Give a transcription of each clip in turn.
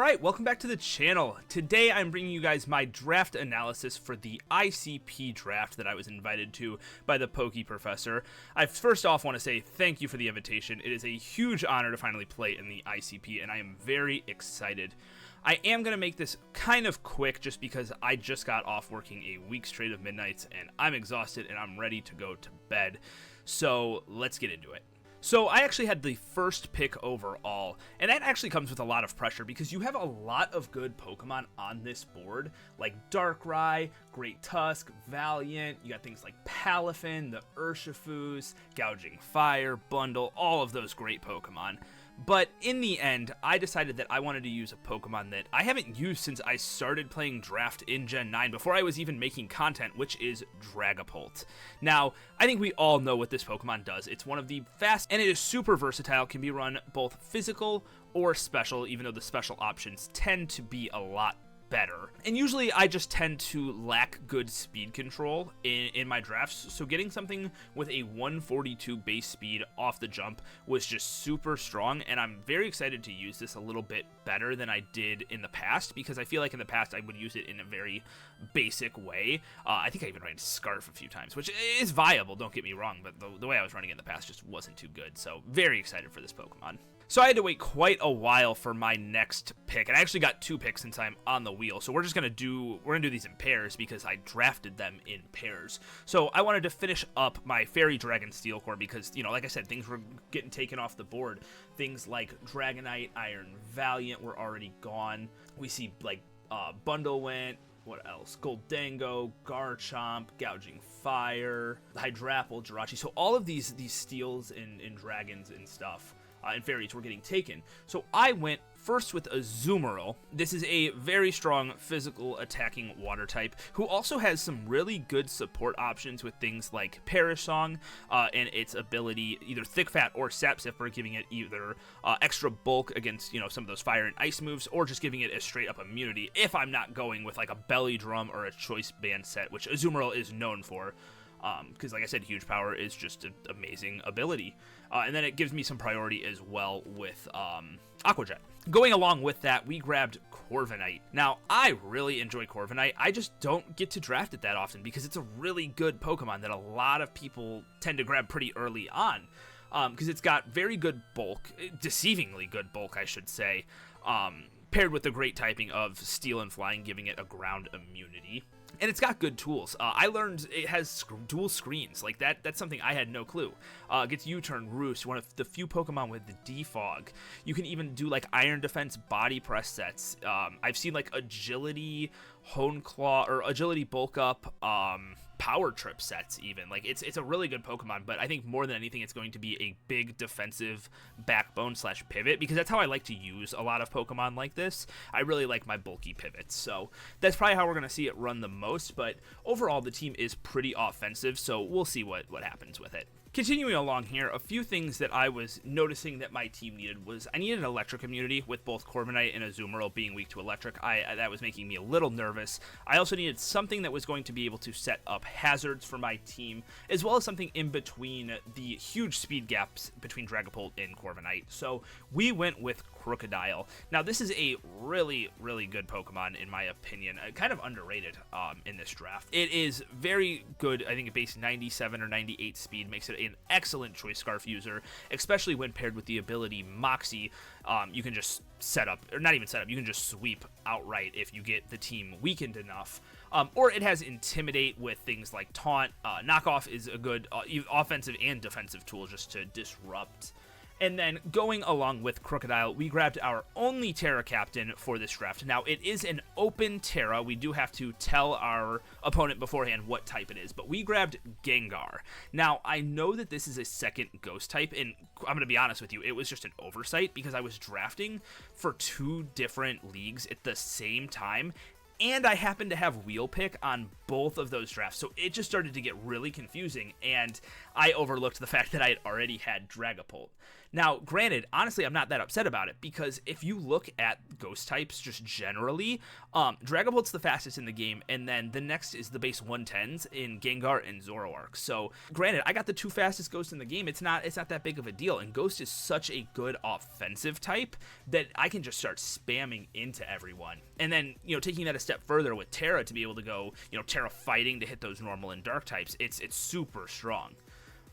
Alright, welcome back to the channel. Today I'm bringing you guys my draft analysis for the ICP draft that I was invited to by the Pokey Professor. I first off want to say thank you for the invitation. It is a huge honor to finally play in the ICP, and I am very excited. I am going to make this kind of quick just because I just got off working a week straight of midnights, and I'm exhausted and I'm ready to go to bed. So let's get into it. So I actually had the first pick overall, and that actually comes with a lot of pressure because you have a lot of good Pokemon on this board, like Darkrai, Great Tusk, Valiant, you got things like Palafin, the Urshifus, Gouging Fire, Bundle, all of those great Pokemon. But in the end, I decided that I wanted to use a Pokemon that I haven't used since I started playing Draft in Gen 9, before I was even making content, which is Dragapult. Now, I think we all know what this Pokemon does. It's one of the fast, and it is super versatile, can be run both physical or special, even though the special options tend to be a lot better. And usually I just tend to lack good speed control in my drafts, so getting something with a 142 base speed off the jump was just super strong, and I'm very excited to use this a little bit better than I did in the past, because I feel like in the past I would use it in a very basic way. I think I even ran Scarf a few times, which is viable, don't get me wrong, but the way I was running it in the past just wasn't too good, so very excited for this Pokemon. So I had to wait quite a while for my next pick, and I actually got two picks since I'm on the wheel. So we're gonna do these in pairs because I drafted them in pairs. So I wanted to finish up my Fairy Dragon Steel Core because, you know, like I said, things were getting taken off the board. Things like Dragonite, Iron Valiant were already gone. We see like Bundle went. What else? Goldango, Garchomp, Gouging Fire, Hydrapple, Jirachi. So all of these steals and dragons and stuff and fairies were getting taken. So I went first with Azumarill. This is a very strong physical attacking water type who also has some really good support options with things like Perish Song and its ability, either Thick Fat or Sap Sipper, giving it either extra bulk against, you know, some of those fire and ice moves, or just giving it a straight up immunity if I'm not going with like a Belly Drum or a Choice Band set, which Azumarill is known for. Because like I said, Huge Power is just an amazing ability. And then it gives me some priority as well with Aqua Jet. Going along with that, we grabbed Corviknight. Now, I really enjoy Corviknight. I just don't get to draft it that often because it's a really good Pokemon that a lot of people tend to grab pretty early on. Because it's got very good bulk, deceivingly good bulk, I should say, paired with the great typing of Steel and Flying, giving it a ground immunity. And it's got good tools. I learned it has dual screens. Like that's something I had no clue. Gets U-Turn, Roost, one of the few Pokemon with the Defog. You can even do like Iron Defense body press sets. I've seen like Agility, Hone Claw, or Agility Bulk Up, Power Trip sets even. Like it's a really good Pokemon, but I think more than anything it's going to be a big defensive backbone / pivot, because that's how I like to use a lot of Pokemon like this. I really like my bulky pivots, so that's probably how we're going to see it run the most, but overall the team is pretty offensive, so we'll see what happens with it. Continuing along here, a few things that I was noticing that my team needed was I needed an electric immunity with both Corviknight and Azumarill being weak to electric. That was making me a little nervous. I also needed something that was going to be able to set up hazards for my team, as well as something in between the huge speed gaps between Dragapult and Corviknight. So we went with Crocodile. Now this is a really, really good Pokemon in my opinion, kind of underrated in this draft. It is very good. I think it base 97 or 98 speed makes it an excellent Choice Scarf user, especially when paired with the ability Moxie. You can just set up, or not even set up, you can just sweep outright if you get the team weakened enough. Or it has Intimidate with things like Taunt. Knockoff is a good offensive and defensive tool just to disrupt. And then going along with Crocodile, we grabbed our only Terra Captain for this draft. Now, it is an open Terra. We do have to tell our opponent beforehand what type it is, but we grabbed Gengar. Now, I know that this is a second Ghost type, and I'm going to be honest with you, it was just an oversight because I was drafting for two different leagues at the same time, and I happened to have Wheel Pick on both of those drafts, so it just started to get really confusing, and I overlooked the fact that I had already had Dragapult. Now, granted, honestly, I'm not that upset about it, because if you look at ghost types just generally, Dragapult's the fastest in the game, and then the next is the base 110s in Gengar and Zoroark. So, granted, I got the 2 fastest ghosts in the game. It's not that big of a deal, and Ghost is such a good offensive type that I can just start spamming into everyone. And then, taking that a step further with Terra to be able to go, Terra Fighting to hit those normal and dark types, it's super strong.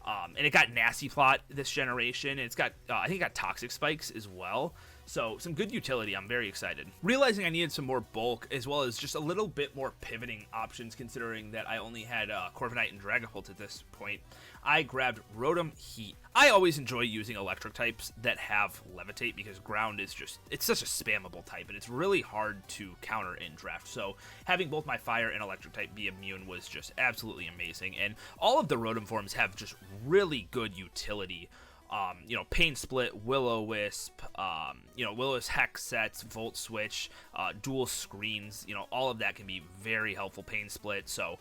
And it got Nasty Plot this generation. It's got, I think it got Toxic Spikes as well. So some good utility. I'm very excited. Realizing I needed some more bulk as well as just a little bit more pivoting options, considering that I only had Corviknight and Dragapult at this point, I grabbed Rotom Heat. I always enjoy using electric types that have Levitate because ground is just, it's such a spammable type and it's really hard to counter in draft. So having both my fire and electric type be immune was just absolutely amazing. And all of the Rotom forms have just really good utility. Pain Split, Will-O-Wisp, Will-O-Wisp Hex Sets, Volt Switch, dual screens, all of that can be very helpful. Pain Split, so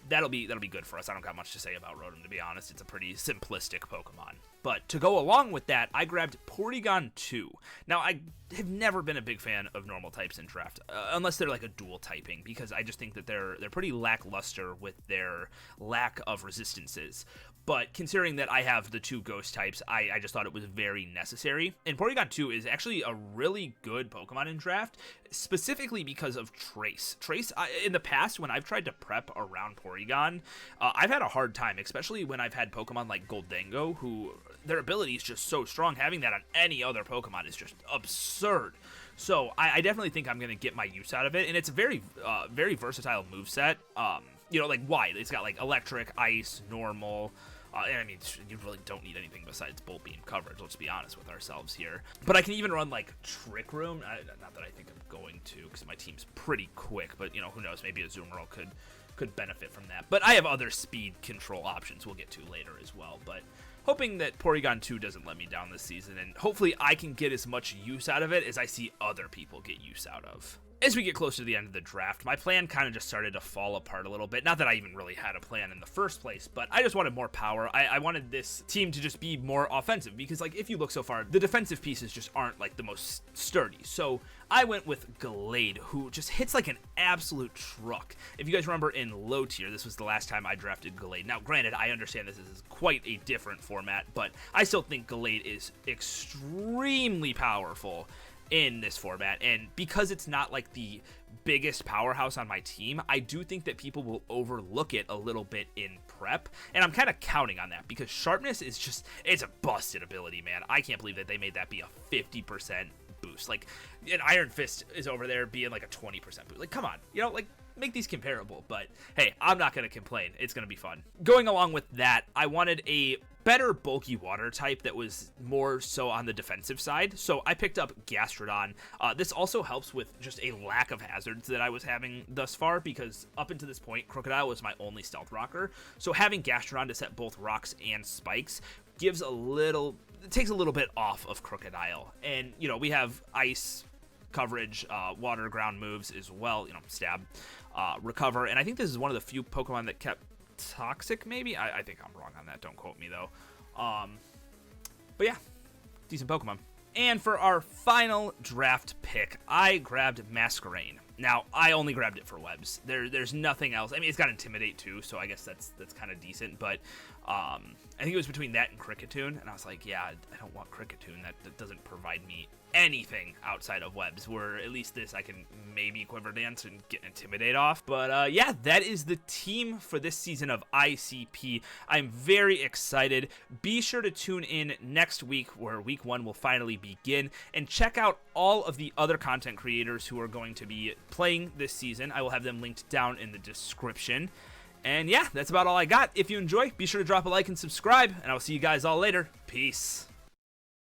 that'll be good for us. I don't got much to say about Rotom, to be honest. It's a pretty simplistic Pokemon. But to go along with that, I grabbed Porygon 2. Now, I have never been a big fan of normal types in draft, unless they're like a dual typing, because I just think that they're pretty lackluster with their lack of resistances. But considering that I have the 2 ghost types, I just thought it was very necessary. And Porygon 2 is actually a really good Pokemon in draft, specifically because of Trace. Trace, in the past, when I've tried to prep around Porygon, I've had a hard time, especially when I've had Pokemon like Goldengo, who their ability is just so strong. Having that on any other Pokemon is just absurd. So I definitely think I'm going to get my use out of it, and it's a very, very versatile moveset. Like wide. It's got like electric, ice, normal. And I mean, you really don't need anything besides Bolt Beam coverage, let's be honest with ourselves here. But I can even run, like, Trick Room. Not that I think I'm going to, because my team's pretty quick. But, who knows, maybe a Azumarill could benefit from that. But I have other speed control options we'll get to later as well. But hoping that Porygon 2 doesn't let me down this season. And hopefully I can get as much use out of it as I see other people get use out of. As we get closer to the end of the draft, my plan kind of just started to fall apart a little bit. Not that I even really had a plan in the first place, but I just wanted more power. I wanted this team to just be more offensive because, like, if you look so far, the defensive pieces just aren't, like, the most sturdy. So I went with Glade, who just hits like an absolute truck. If you guys remember in low tier, this was the last time I drafted Glade. Now, granted, I understand this is quite a different format, but I still think Glade is extremely powerful in this format, and because it's not like the biggest powerhouse on my team, I do think that people will overlook it a little bit in prep, and I'm kind of counting on that because sharpness is just, it's a busted ability, man. I can't believe that they made that be a 50% boost. Like, an Iron Fist is over there being like a 20% boost. Like, come on, like, make these comparable. But hey, I'm not going to complain. It's going to be fun. Going along with that, I wanted a better bulky water type that was more so on the defensive side. So I picked up Gastrodon. This also helps with just a lack of hazards that I was having thus far, because up until this point, Crocodile was my only stealth rocker. So having Gastrodon to set both rocks and spikes gives it takes a little bit off of Crocodile. And, we have ice coverage, water, ground moves as well, stab, recover. And I think this is one of the few Pokemon that kept Toxic, maybe? I think I'm wrong on that. Don't quote me, though. But yeah, decent Pokemon. And for our final draft pick, I grabbed Masquerain. Now, I only grabbed it for webs. There's nothing else. I mean, it's got Intimidate, too, so I guess that's kind of decent. But I think it was between that and Cricketune, and I was like, yeah, I don't want Cricketune. That doesn't provide me anything outside of webs, where at least this I can maybe Quiver Dance and get Intimidate off. But yeah, that is the team for this season of ICP. I'm very excited. Be sure to tune in next week, where week 1 will finally begin, and check out all of the other content creators who are going to be playing this season. I will have them linked down in the description. And yeah, that's about all I got. If you enjoy, be sure to drop a like and subscribe, and I will see you guys all later. Peace.